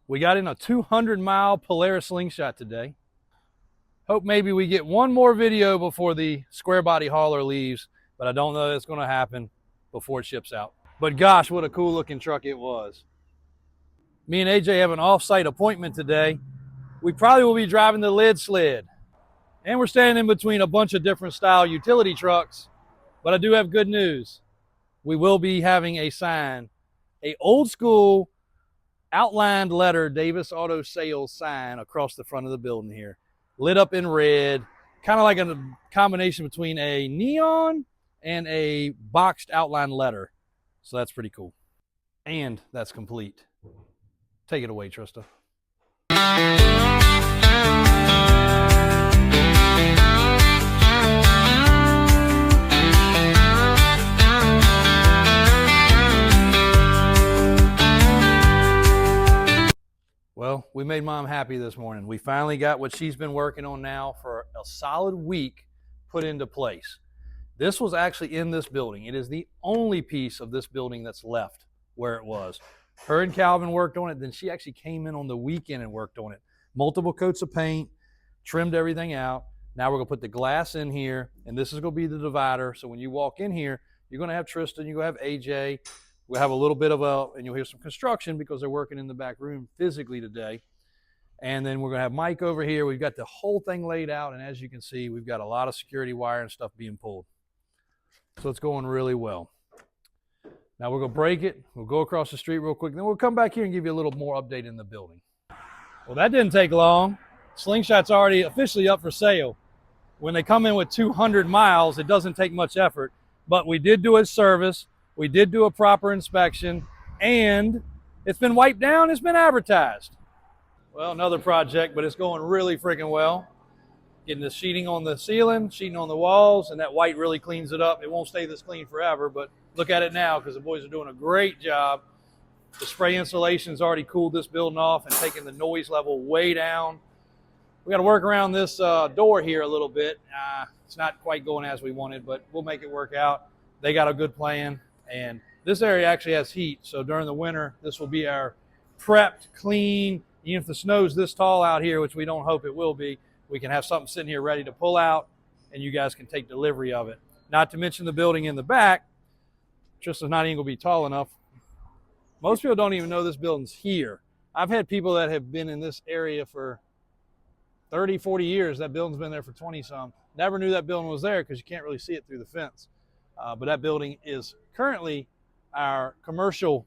We got in a 200-mile Polaris Slingshot today. Hope maybe we get one more video before the square body hauler leaves, but I don't know that's going to happen before it ships out. But gosh, what a cool looking truck it was. Me and AJ have an off-site appointment today. We probably will be driving the lid sled. And we're standing in between a bunch of different style utility trucks. But I do have good news. We will be having a sign, a old school outlined letter Davis Auto Sales sign across the front of the building here. Lit up in red, kind of like a combination between a neon and a boxed outline letter. So that's pretty cool. And that's complete. Take it away, Trista. Well, we made Mom happy this morning. We finally got what she's been working on now for a solid week put into place. This was actually in this building. It is the only piece of this building that's left where it was. Her and Calvin worked on it. Then she actually came in on the weekend and worked on it. Multiple coats of paint, trimmed everything out. Now we're going to put the glass in here, and this is going to be the divider. So when you walk in here, you're going to have Tristan, you're going to have AJ. We'll have a little bit of and you'll hear some construction because they're working in the back room physically today. And then we're going to have Mike over here. We've got the whole thing laid out, and as you can see, we've got a lot of security wire and stuff being pulled. So it's going really well. Now we're going to break it. We'll go across the street real quick. Then we'll come back here and give you a little more update in the building. Well, that didn't take long. Slingshot's already officially up for sale. When they come in with 200 miles, it doesn't take much effort. But we did do a service. We did do a proper inspection. And it's been wiped down. It's been advertised. Well, another project, but it's going really freaking well. Getting the sheeting on the ceiling, sheeting on the walls, and that white really cleans it up. It won't stay this clean forever, but look at it now because the boys are doing a great job. The spray insulation's already cooled this building off and taken the noise level way down. We got to work around this door here a little bit. It's not quite going as we wanted, but we'll make it work out. They got a good plan, and this area actually has heat, so during the winter, this will be our prepped, clean. Even if the snow's this tall out here, which we don't hope it will be, we can have something sitting here ready to pull out, and you guys can take delivery of it. Not to mention the building in the back. Tristan's not even going to be tall enough. Most people don't even know this building's here. I've had people that have been in this area for 30, 40 years. That building's been there for 20-some. Never knew that building was there because you can't really see it through the fence. But that building is currently our commercial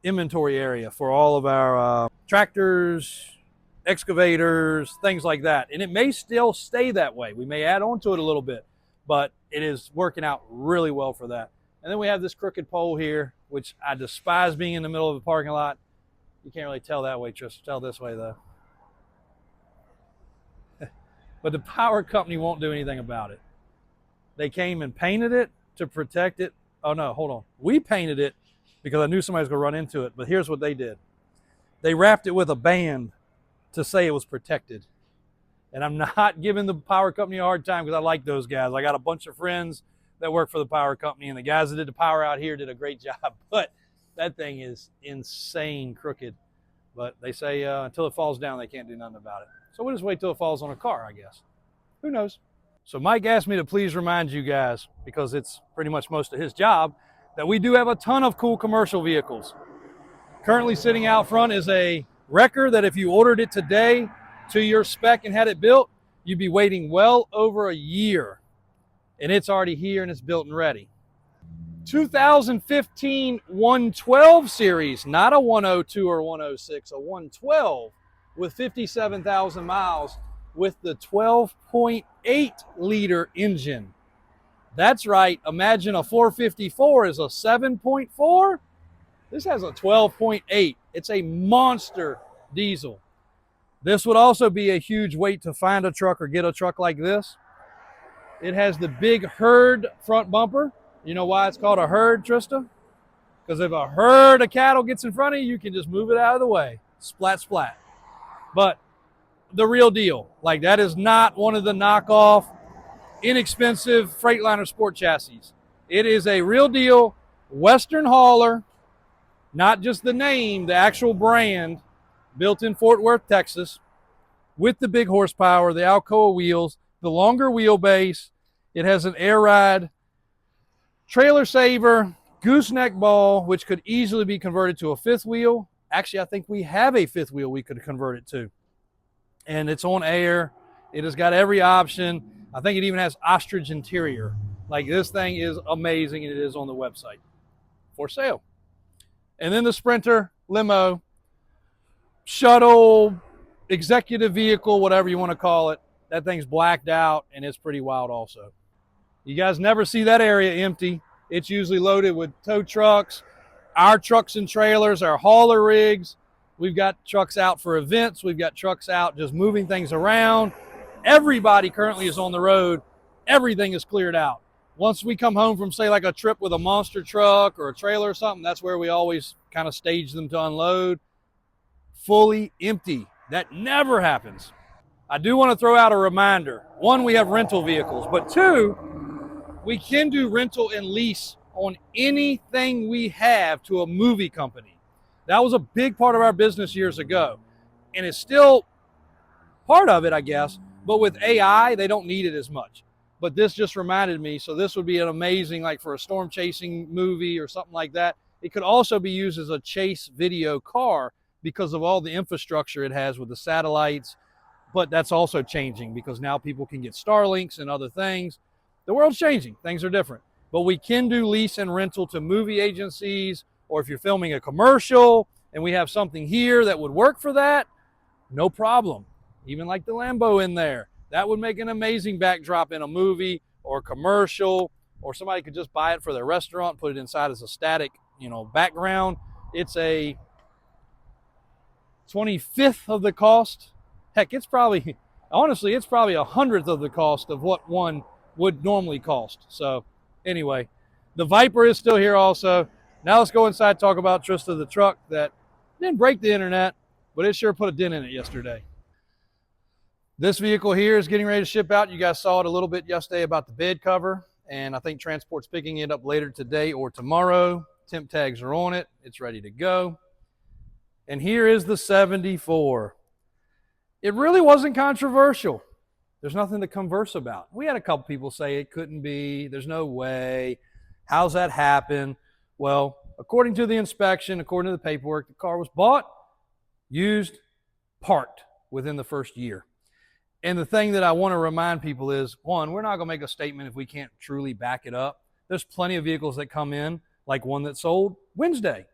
inventory area for all of our tractors, excavators, things like that. And it may still stay that way. We may add on to it a little bit, but it is working out really well for that. And then we have this crooked pole here, which I despise being in the middle of a parking lot. You can't really tell that way, Tristan. Tell this way, though. But the power company won't do anything about it. They came and painted it to protect it. Oh, no, hold on. We painted it because I knew somebody was going to run into it. But here's what they did. They wrapped it with a band to say it was protected. And I'm not giving the power company a hard time because I like those guys. I got a bunch of friends that work for the power company, and the guys that did the power out here did a great job. But that thing is insane crooked. But they say until it falls down, they can't do nothing about it. So we'll just wait till it falls on a car, I guess. Who knows? So Mike asked me to please remind you guys, because it's pretty much most of his job, that we do have a ton of cool commercial vehicles. Currently sitting out front is a wrecker that if you ordered it today to your spec and had it built, you'd be waiting well over a year. And it's already here and it's built and ready. 2015 112 series, not a 102 or 106, a 112 with 57,000 miles with the 12.8 liter engine. That's right. Imagine a 454 is a 7.4. This has a 12.8. It's a monster diesel. This would also be a huge weight to find a truck or get a truck like this. It has the big herd front bumper. You know why it's called a herd, Trista? Because if a herd of cattle gets in front of you, you can just move it out of the way. Splat, splat. But the real deal, like that is not one of the knockoff, inexpensive Freightliner sport chassis. It is a real deal Western hauler, not just the name, the actual brand, built in Fort Worth, Texas, with the big horsepower, the Alcoa wheels, the longer wheelbase. It has an air ride trailer saver, gooseneck ball, which could easily be converted to a fifth wheel. Actually, I think we have a fifth wheel we could convert it to. And it's on air. It has got every option. I think it even has ostrich interior. Like, this thing is amazing, and it is on the website for sale. And then the Sprinter, limo, shuttle, executive vehicle, whatever you want to call it. That thing's blacked out, and it's pretty wild also. You guys never see that area empty. It's usually loaded with tow trucks, our trucks and trailers, our hauler rigs. We've got trucks out for events. We've got trucks out just moving things around. Everybody currently is on the road. Everything is cleared out. Once we come home from, say, like a trip with a monster truck or a trailer or something, that's where we always kind of stage them to unload. Fully empty. That never happens. I do want to throw out a reminder. One, we have rental vehicles, but two, we can do rental and lease on anything we have to a movie company. That was a big part of our business years ago, and it's still part of it, I guess, but with AI, they don't need it as much. But this just reminded me, so this would be an amazing, like for a storm chasing movie or something like that. It could also be used as a chase video car because of all the infrastructure it has with the satellites, but that's also changing because now people can get Starlinks and other things. The world's changing, things are different. But we can do lease and rental to movie agencies, or if you're filming a commercial and we have something here that would work for that, no problem. Even like the Lambo in there. That would make an amazing backdrop in a movie or a commercial, or somebody could just buy it for their restaurant, put it inside as a static, background. It's a 25th of the cost. Heck, it's probably, honestly, it's probably 100th of the cost of what one would normally cost. So anyway, the Viper is still here also. Now let's go inside and talk about Trista, the truck that didn't break the internet, but it sure put a dent in it yesterday. This vehicle here is getting ready to ship out. You guys saw it a little bit yesterday about the bed cover, and I think transport's picking it up later today or tomorrow. Temp tags are on it. It's ready to go. And here is the 74. It really wasn't controversial. There's nothing to converse about. We had a couple people say it couldn't be, there's no way. How's that happen? Well, according to the inspection, according to the paperwork, the car was bought, used, parked within the first year. And the thing that I want to remind people is, one, we're not going to make a statement if we can't truly back it up. There's plenty of vehicles that come in, like one that sold Wednesday.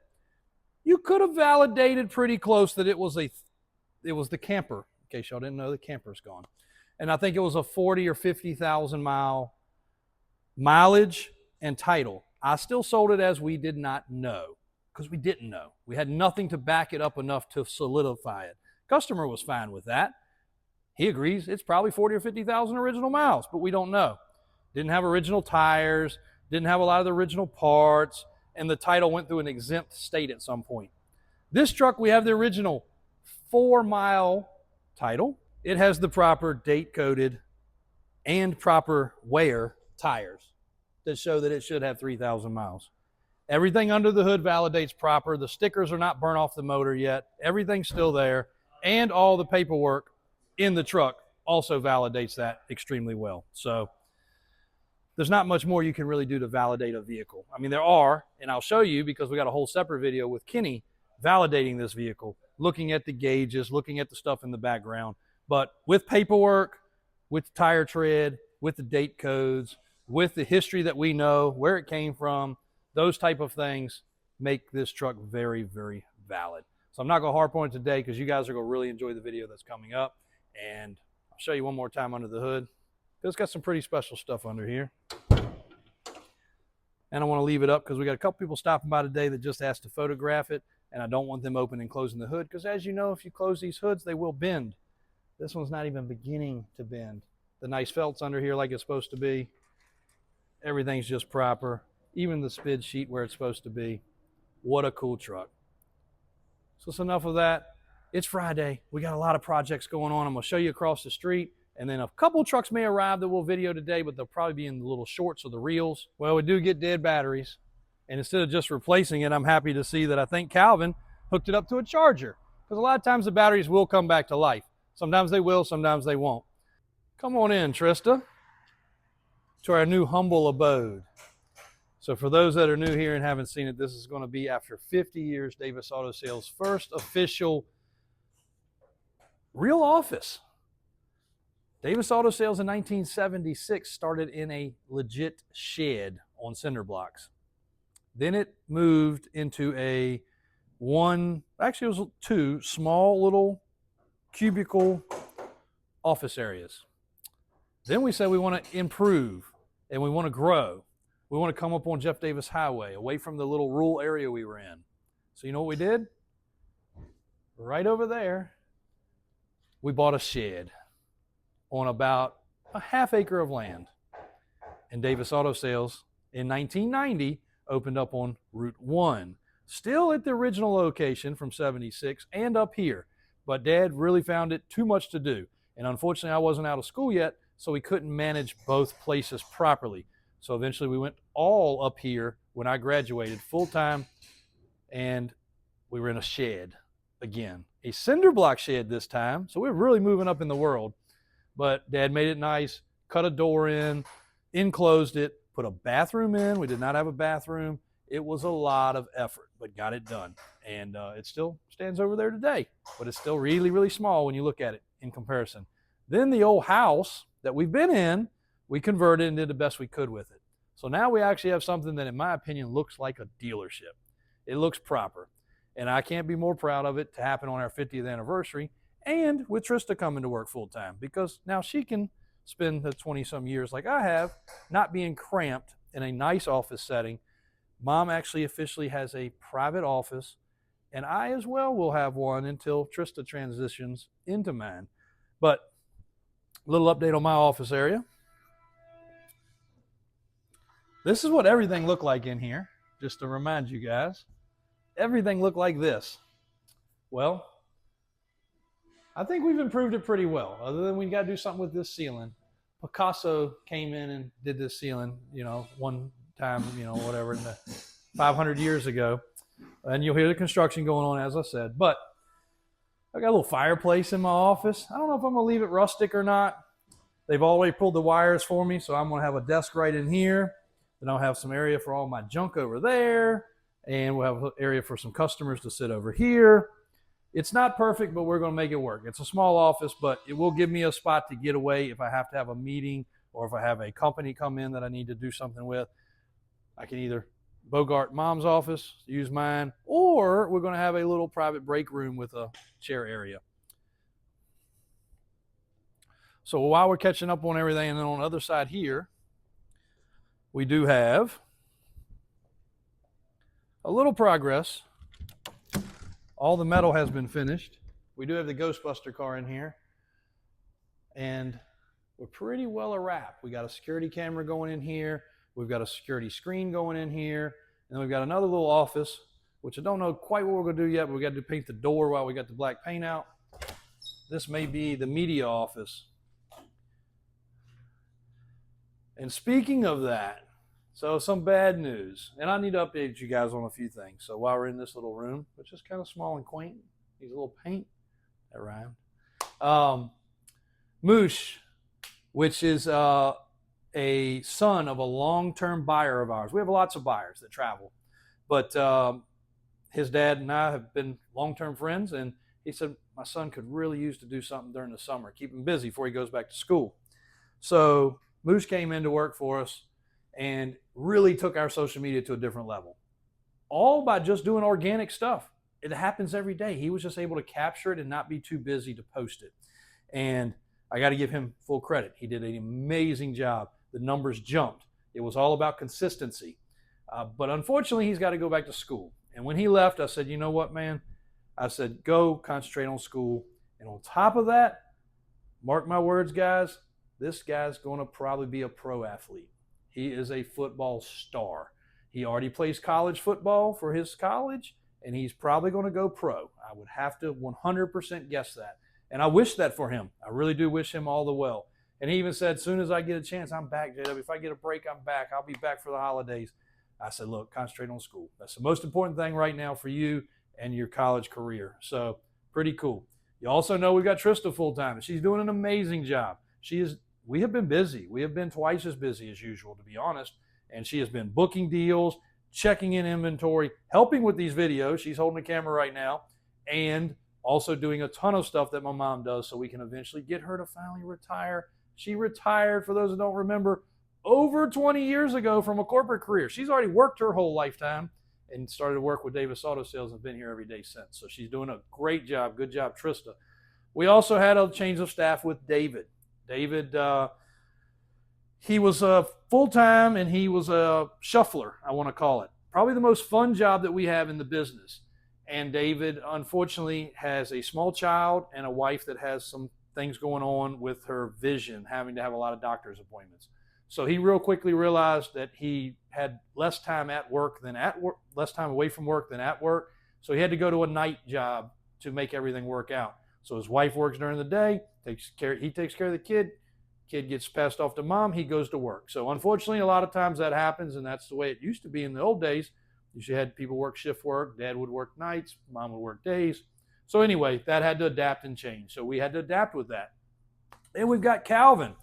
You could have validated pretty close that it was the camper. In case y'all didn't know, the camper's gone. And I think it was a 40 or 50,000 mile mileage and title. I still sold it as we did not know, because we didn't know. We had nothing to back it up enough to solidify it. Customer was fine with that. He agrees it's probably 40 or 50,000 original miles, but we don't know. Didn't have original tires, didn't have a lot of the original parts, and the title went through an exempt state at some point. This truck, we have the original 4-mile title. It has the proper date-coded and proper wear tires that show that it should have 3,000 miles. Everything under the hood validates proper. The stickers are not burnt off the motor yet. Everything's still there, and all the paperwork in the truck also validates that extremely well. So there's not much more you can really do to validate a vehicle. I mean, there are, and I'll show you because we got a whole separate video with Kenny validating this vehicle, looking at the gauges, looking at the stuff in the background. But with paperwork, with tire tread, with the date codes, with the history that we know, where it came from, those type of things make this truck very, very valid. So I'm not going to harp on it today because you guys are going to really enjoy the video that's coming up. And I'll show you one more time under the hood. It's got some pretty special stuff under here. And I want to leave it up because we got a couple people stopping by today that just asked to photograph it. And I don't want them opening and closing the hood because, as you know, if you close these hoods, they will bend. This one's not even beginning to bend. The nice felt's under here like it's supposed to be. Everything's just proper. Even the skid sheet where it's supposed to be. What a cool truck. So it's enough of that. It's Friday. We got a lot of projects going on. I'm going to show you across the street. And then a couple trucks may arrive that we'll video today, but they'll probably be in the little shorts or the reels. Well, we do get dead batteries. And instead of just replacing it, I'm happy to see that I think Calvin hooked it up to a charger. because a lot of times the batteries will come back to life. Sometimes they will, sometimes they won't. Come on in, Trista, to our new humble abode. So for those that are new here and haven't seen it, this is going to be, after 50 years, Davis Auto Sales' first official real office. Davis Auto Sales in 1976 started in a legit shed on cinder blocks. Then it moved into it was two small little cubicle office areas. Then we said we want to improve and we want to grow. We want to come up on Jeff Davis Highway, away from the little rural area we were in. So you know what we did? Right over there, we bought a shed on about a half acre of land. And Davis Auto Sales in 1990 opened up on Route 1, still at the original location from 76 and up here. But Dad really found it too much to do. And unfortunately, I wasn't out of school yet, so we couldn't manage both places properly. So eventually we went all up here when I graduated full time, and we were in a shed again, a cinder block shed this time. So we're really moving up in the world. But Dad made it nice, cut a door in, enclosed it, put a bathroom in. We did not have a bathroom. It was a lot of effort, but got it done. And it still stands over there today, but it's still really, really small when you look at it in comparison. Then the old house that we've been in, we converted and did the best we could with it. So now we actually have something that, in my opinion, looks like a dealership. It looks proper. And I can't be more proud of it to happen on our 50th anniversary, and with Trista coming to work full time, because now she can spend the 20-some years like I have, not being cramped in a nice office setting. Mom actually officially has a private office, and I as well will have one until Trista transitions into mine. But a little update on my office area. This is what everything looked like in here, just to remind you guys. Everything looked like this. Well, I think we've improved it pretty well, other than we got to do something with this ceiling. Picasso came in and did this ceiling, one time, whatever, in the 500 years ago. And you'll hear the construction going on, as I said. But I got a little fireplace in my office. I don't know if I'm going to leave it rustic or not. They've already pulled the wires for me, so I'm going to have a desk right in here. Then I'll have some area for all my junk over there. And we'll have an area for some customers to sit over here. It's not perfect, but we're going to make it work. It's a small office, but it will give me a spot to get away if I have to have a meeting, or if I have a company come in that I need to do something with. I can either bogart Mom's office, use mine, or we're going to have a little private break room with a chair area. So while we're catching up on everything, and then on the other side here, we do have a little progress. All the metal has been finished. We do have the Ghostbuster car in here, and we're pretty well a wrap. We got a security camera going in here. We've got a security screen going in here. And then we've got another little office, which I don't know quite what we're going to do yet, but we got to paint the door while we got the black paint out. This may be the media office. And speaking of that, so some bad news, and I need to update you guys on a few things. So while we're in this little room, which is kind of small and quaint, needs a little paint, that rhymed. Moosh, which is a son of a long-term buyer of ours. We have lots of buyers that travel, but his dad and I have been long-term friends, and he said my son could really use to do something during the summer, keep him busy before he goes back to school. So Moosh came in to work for us and really took our social media to a different level, all by just doing organic stuff. It happens every day. He was just able to capture it and not be too busy to post it. And I got to give him full credit. He did an amazing job. The numbers jumped. It was all about consistency. But unfortunately, he's got to go back to school. And when he left, I said, you know what, man? I said, go concentrate on school. And on top of that, mark my words, guys, this guy's going to probably be a pro athlete. He is a football star. He already plays college football for his college, and he's probably going to go pro. I would have to 100% guess that. And I wish that for him. I really do wish him all the well. And he even said, as soon as I get a chance, I'm back, JW. If I get a break, I'm back. I'll be back for the holidays. I said, look, concentrate on school. That's the most important thing right now for you and your college career. So Pretty cool. You also know we've got Trista full-time, and she's doing an amazing job. We have been busy. We have been twice as busy as usual, to be honest, and she has been booking deals, checking in inventory, helping with these videos. She's holding the camera right now, and also doing a ton of stuff that my mom does so we can eventually get her to finally retire. She retired, for those that don't remember, over 20 years ago from a corporate career. She's already worked her whole lifetime and started to work with Davis Auto Sales and been here every day since. So she's doing a great job. Good job, Trista. We also had a change of staff with David. David, he was full-time and he was a shuffler, I want to call it. Probably the most fun job that we have in the business. And David, unfortunately, has a small child and a wife that has some things going on with her vision, having to have a lot of doctor's appointments. So he real quickly realized that he had less time at work than at work, less time away from work than at work. So he had to go to a night job to make everything work out. So his wife works during the day, he takes care of the kid. Kid gets passed off to mom, he goes to work. So unfortunately, a lot of times that happens, and that's the way it used to be in the old days. You usually had people work shift work, dad would work nights, mom would work days. So anyway, that had to adapt and change. So we had to adapt with that. Then we've got Calvin.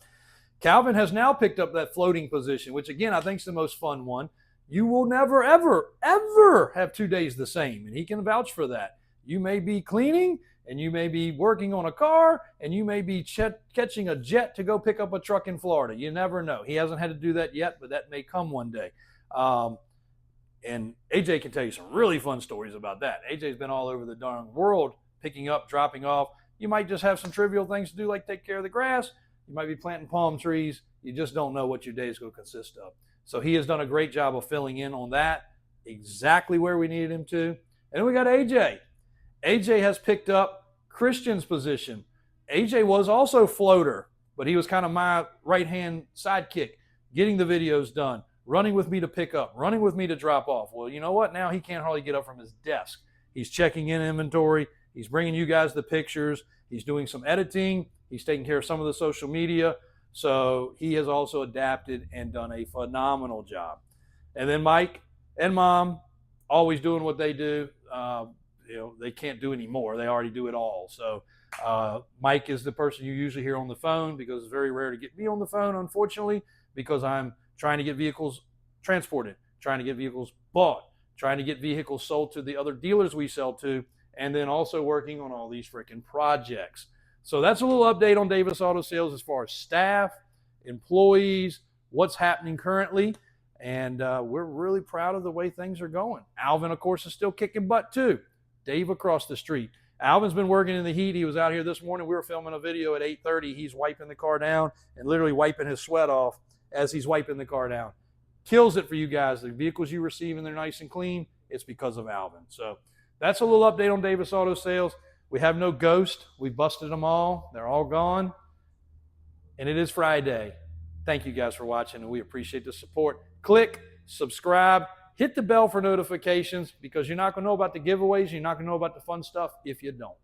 Calvin has now picked up that floating position, which again, I think is the most fun one. You will never, ever, ever have 2 days the same, and he can vouch for that. You may be cleaning, and you may be working on a car, and you may be catching a jet to go pick up a truck in Florida. You never know. He hasn't had to do that yet, but that may come one day. And AJ can tell you some really fun stories about that. AJ's been all over the darn world, picking up, dropping off. You might just have some trivial things to do, like take care of the grass. You might be planting palm trees. You just don't know what your day is going to consist of. So he has done a great job of filling in on that, exactly where we needed him to. And then we got AJ. AJ has picked up Christian's position. AJ was also floater, but he was kind of my right-hand sidekick, getting the videos done, running with me to pick up, running with me to drop off. Well, you know what? Now he can't hardly get up from his desk. He's checking in inventory. He's bringing you guys the pictures. He's doing some editing. He's taking care of some of the social media. So he has also adapted and done a phenomenal job. And then Mike and Mom, always doing what they do. They can't do any more. They already do it all. So Mike is the person you usually hear on the phone, because it's very rare to get me on the phone, unfortunately, because I'm trying to get vehicles transported, trying to get vehicles bought, trying to get vehicles sold to the other dealers we sell to, and then also working on all these freaking projects. So that's a little update on Davis Auto Sales as far as staff, employees, what's happening currently. And we're really proud of the way things are going. Alvin, of course, is still kicking butt too. Dave across the street. Alvin's been working in the heat. He was out here this morning. We were filming a video at 8:30. He's wiping the car down and literally wiping his sweat off as he's wiping the car down. Kills it for you guys. The vehicles you receive and they're nice and clean, it's because of Alvin. So that's a little update on Davis Auto Sales. We have no ghost. We busted them all. They're all gone. And it is Friday. Thank you guys for watching, and we appreciate the support. Click, subscribe, hit the bell for notifications, because you're not going to know about the giveaways. You're not going to know about the fun stuff if you don't.